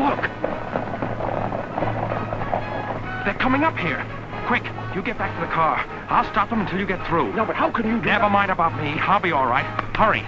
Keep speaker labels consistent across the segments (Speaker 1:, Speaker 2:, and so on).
Speaker 1: Look! They're coming up here. Quick, you get back to the car. I'll stop them until you get through.
Speaker 2: No, but how can you do
Speaker 1: Never mind about me. I'll be all right. Hurry.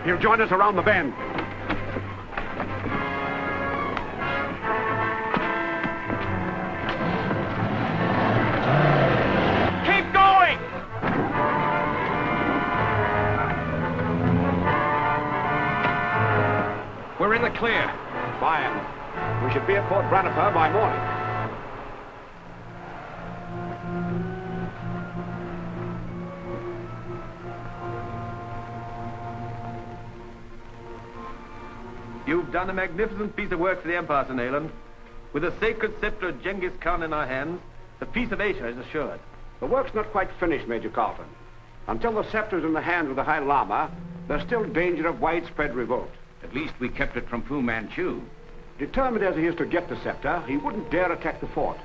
Speaker 2: He'll join us around the bend.
Speaker 1: Keep going! We're in the clear.
Speaker 2: Fine. We should be at Port Brannifer by morning.
Speaker 3: You've done a magnificent piece of work for the Empire, Sir Nayland. With the sacred scepter of Genghis Khan in our hands, the peace of Asia is assured.
Speaker 2: The work's not quite finished, Major Carlton. Until the scepter's in the hands of the High Lama, there's still danger of widespread revolt.
Speaker 4: At least we kept it from Fu Manchu.
Speaker 2: Determined as he is to get the scepter, he wouldn't dare attack the fort.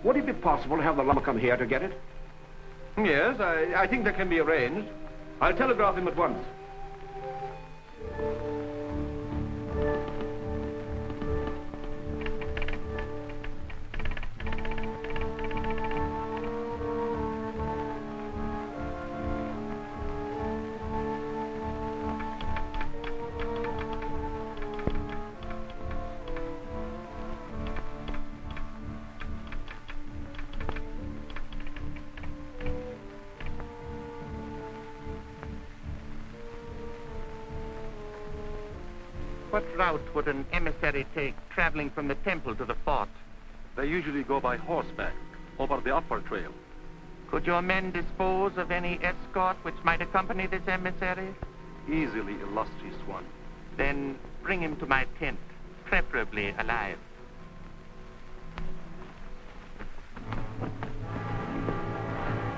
Speaker 2: Would it be possible to have the Lama come here to get it?
Speaker 3: Yes, I think that can be arranged. I'll telegraph him at once.
Speaker 5: What route would an emissary take traveling from the temple to the fort?
Speaker 6: They usually go by horseback, over the upper trail.
Speaker 5: Could your men dispose of any escort which might accompany this emissary?
Speaker 6: Easily, illustrious one.
Speaker 5: Then bring him to my tent, preferably alive.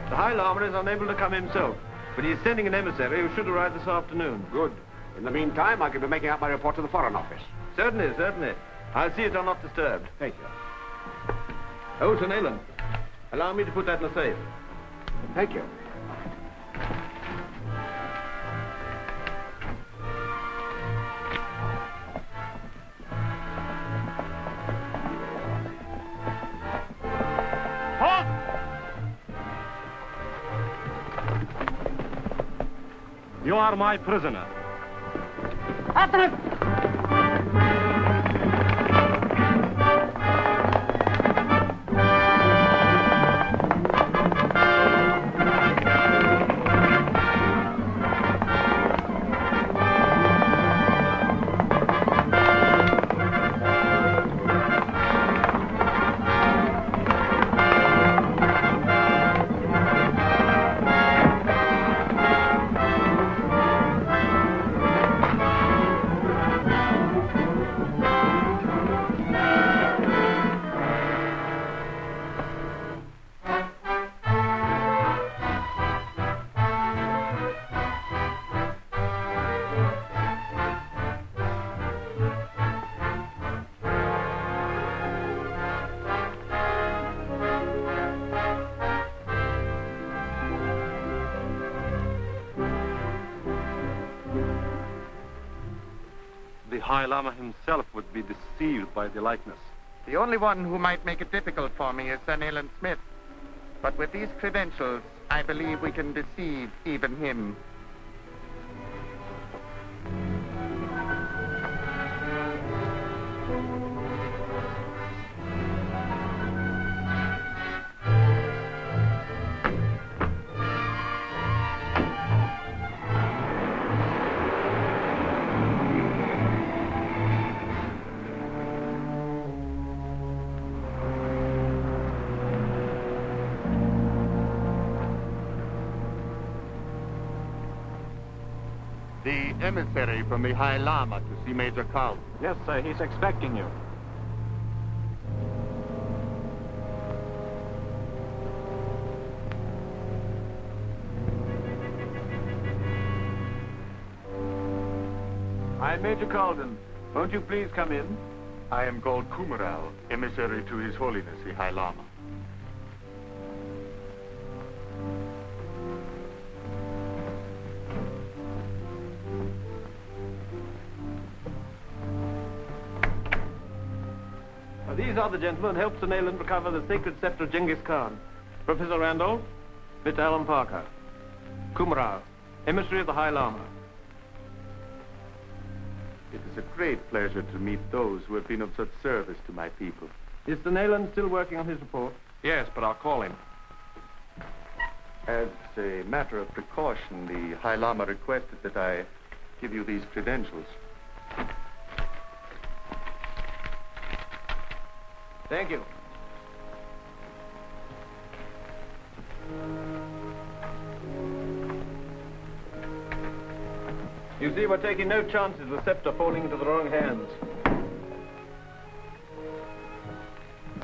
Speaker 3: The High Lama is unable to come himself, but he is sending an emissary who should arrive this afternoon.
Speaker 2: Good. In the meantime, I can be making out my report to the Foreign Office.
Speaker 3: Certainly, certainly. I'll see it are not disturbed.
Speaker 2: Thank you.
Speaker 3: Oh, Sir Nayland, allow me to put that in the safe.
Speaker 2: Thank you.
Speaker 6: You are my prisoner. High Lama himself would be deceived by the likeness.
Speaker 5: The only one who might make it difficult for me is Sir Nayland Smith. But with these credentials, I believe we can deceive even him. The emissary from the High Lama to see Major Carlton.
Speaker 3: Yes, sir, he's expecting you. I'm Major Carlton. Won't you please come in?
Speaker 5: I am called Kumaral, emissary to His Holiness, the High Lama.
Speaker 3: These are the gentlemen who helped Sir Nayland recover the sacred scepter of Genghis Khan. Professor Randolph, Mr. Alan Parker. Kumaral, emissary of the High Lama.
Speaker 5: It is a great pleasure to meet those who have been of such service to my people.
Speaker 3: Is Sir Nayland still working on his report?
Speaker 1: Yes, but I'll call him.
Speaker 5: As a matter of precaution, the High Lama requested that I give you these credentials.
Speaker 3: Thank you. You see, we're taking no chances of the scepter falling into the wrong hands.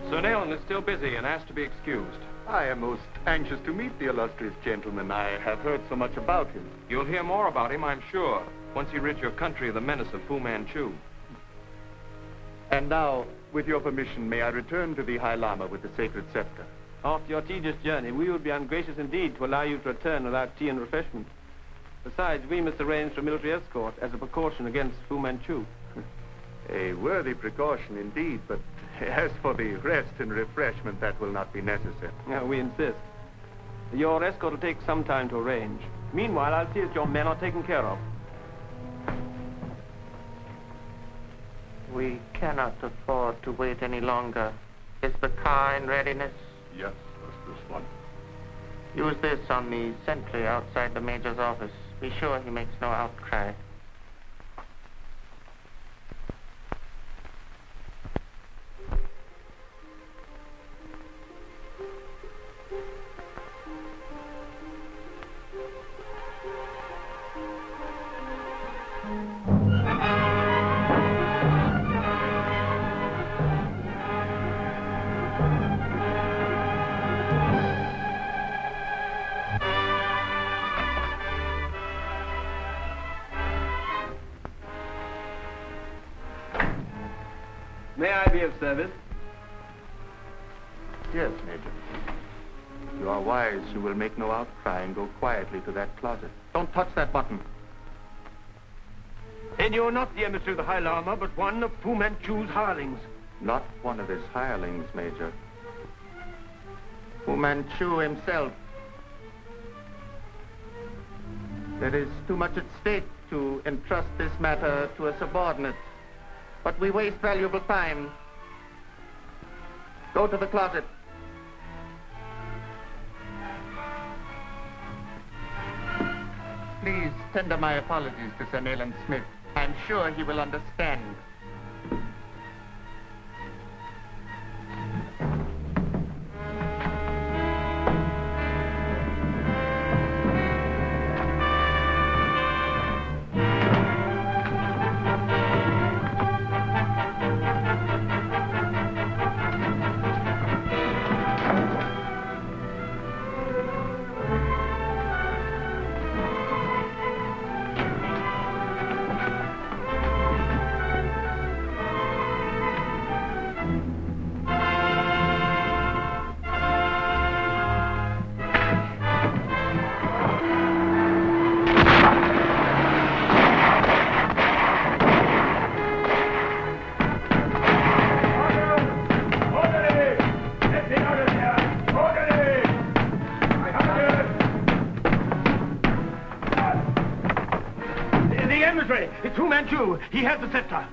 Speaker 1: Sir Nayland is still busy and asked to be excused.
Speaker 5: I am most anxious to meet the illustrious gentleman. I have heard so much about him.
Speaker 1: You'll hear more about him, I'm sure, once he rids your country of the menace of Fu Manchu.
Speaker 5: And now, with your permission, may I return to the High Lama with the sacred scepter?
Speaker 3: After your tedious journey, we would be ungracious indeed to allow you to return without tea and refreshment. Besides, we must arrange for a military escort as a precaution against Fu Manchu.
Speaker 5: A worthy precaution indeed, but as for the rest and refreshment, that will not be necessary.
Speaker 3: No, we insist. Your escort will take some time to arrange. Meanwhile, I'll see that your men are taken care of.
Speaker 5: We cannot afford to wait any longer. Is the car in readiness?
Speaker 6: Yes, that's this one.
Speaker 5: Use this on the sentry outside the Major's office. Be sure he makes no outcry.
Speaker 3: May I be of service?
Speaker 5: Yes, Major. You are wise. You will make no outcry and go quietly to that closet. Don't touch that button.
Speaker 3: Then you're not the emissary of the High Lama, but one of Fu Manchu's hirelings.
Speaker 5: Not one of his hirelings, Major. Fu Manchu himself. There is too much at stake to entrust this matter to a subordinate. But we waste valuable time. Go to the closet. Please tender my apologies to Sir Nayland Smith. I'm sure he will understand.
Speaker 1: He has the scepter.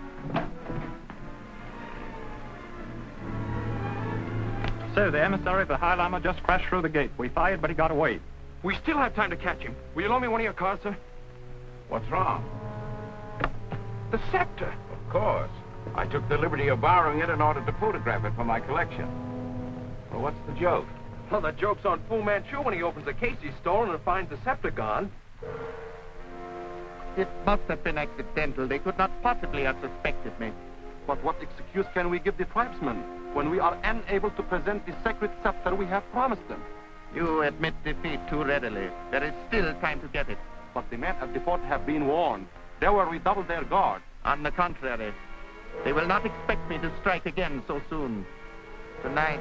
Speaker 3: Sir, the emissary of the High Lama just crashed through the gate. We fired, but he got away.
Speaker 1: We still have time to catch him. Will you loan me one of your cars, sir?
Speaker 4: What's wrong?
Speaker 1: The scepter.
Speaker 4: Of course. I took the liberty of borrowing it in order to photograph it for my collection. Well, what's the joke?
Speaker 1: Well, the joke's on Fu Manchu when he opens the case he's stolen and finds the scepter gone.
Speaker 5: It must have been accidental. They could not possibly have suspected me.
Speaker 6: But what excuse can we give the tribesmen when we are unable to present the sacred scepter we have promised them?
Speaker 5: You admit defeat too readily. There is still time to get it.
Speaker 6: But the men at the fort have been warned. They will redouble their guard.
Speaker 5: On the contrary, they will not expect me to strike again so soon. Tonight,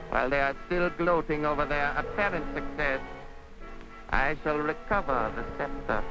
Speaker 5: while they are still gloating over their apparent success, I shall recover the scepter.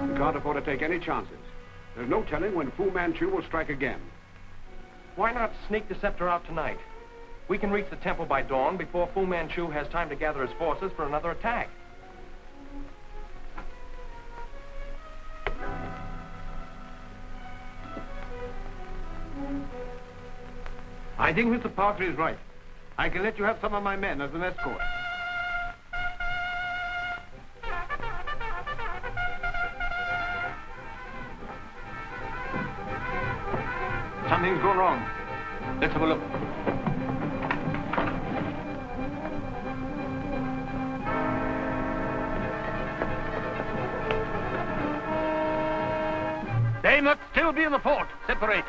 Speaker 2: We can't afford to take any chances. There's no telling when Fu Manchu will strike again.
Speaker 1: Why not sneak the scepter out tonight? We can reach the temple by dawn before Fu Manchu has time to gather his forces for another attack.
Speaker 3: I think Mr. Parker is right. I can let you have some of my men as an escort. Something's gone wrong. Let's have a look. They must still be in the fort. Separate.